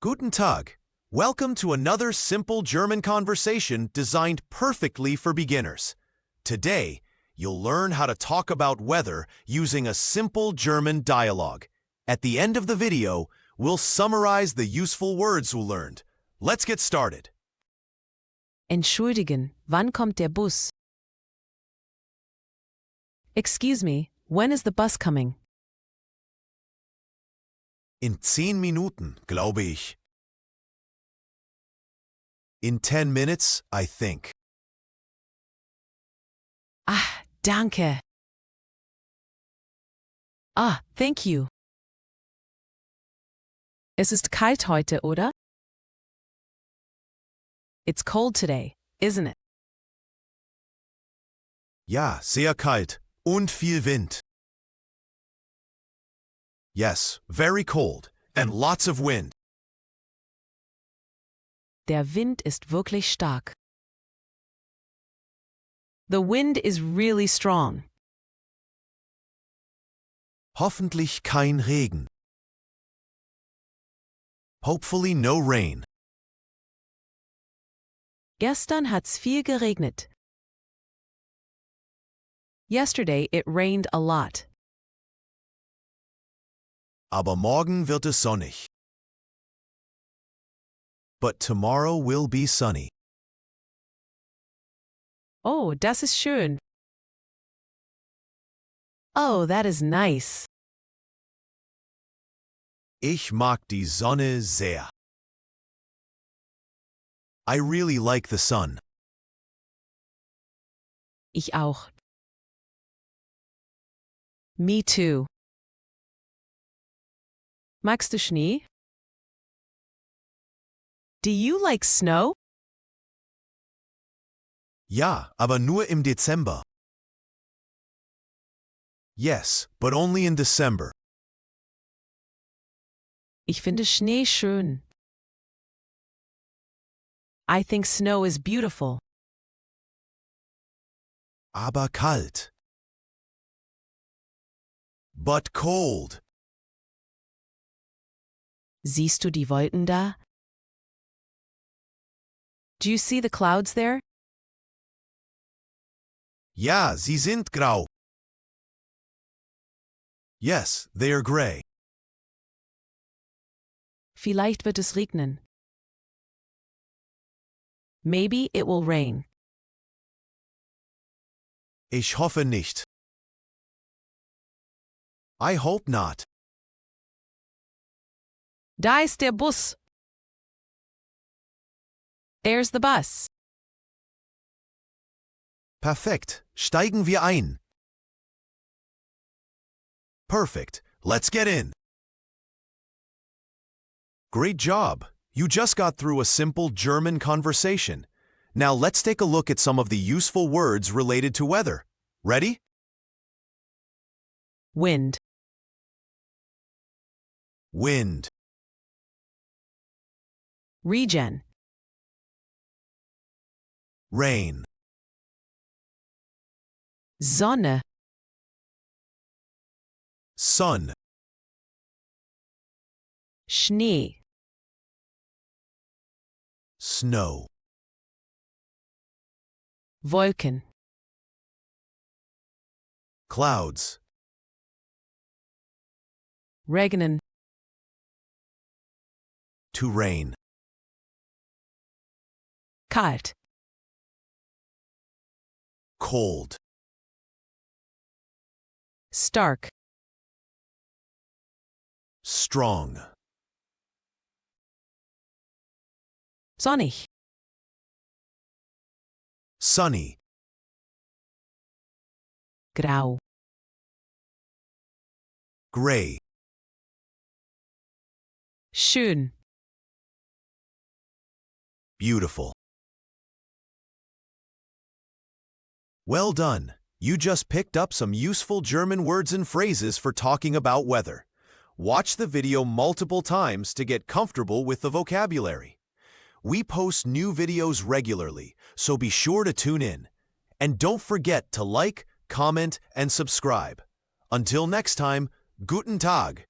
Guten Tag. Welcome to another simple German conversation designed perfectly for beginners. Today, you'll learn how to talk about weather using a simple German dialogue. At the end of the video, we'll summarize the useful words we learned. Let's get started. Entschuldigen, wann kommt der Bus? Excuse me, when is the bus coming? In 10 Minuten, glaube ich. In 10 minutes, I think. Ah, danke. Ah, thank you. Es ist kalt heute, oder? It's cold today, isn't it? Ja, sehr kalt und viel Wind. Yes, very cold and lots of wind. Der Wind ist wirklich stark. The wind is really strong. Hoffentlich kein Regen. Hopefully no rain. Gestern hat's viel geregnet. Yesterday it rained a lot. Aber morgen wird es sonnig. But tomorrow will be sunny. Oh, das ist schön. Oh, that is nice. Ich mag die Sonne sehr. I really like the sun. Ich auch. Me too. Magst du Schnee? Do you like snow? Ja, aber nur im Dezember. Yes, but only in December. Ich finde Schnee schön. I think snow is beautiful. Aber kalt. But cold. Siehst du die Wolken da? Do you see the clouds there? Ja, sie sind grau. Yes, they are gray. Vielleicht wird es regnen. Maybe it will rain. Ich hoffe nicht. I hope not. Da ist der Bus. There's the bus. Perfekt, steigen wir ein. Perfect, let's get in. Great job! You just got through a simple German conversation. Now let's take a look at some of the useful words related to weather. Ready? Wind. Wind. Regen. Rain. Sonne. Sun. Schnee. Snow. Wolken. Clouds. Regnen. To rain. Kalt. Cold. Stark. Strong. Sonnig. Sunny. Grau. Gray. Schön. Beautiful. Well done! You just picked up some useful German words and phrases for talking about weather. Watch the video multiple times to get comfortable with the vocabulary. We post new videos regularly, so be sure to tune in. And don't forget to like, comment, and subscribe. Until next time, Guten Tag!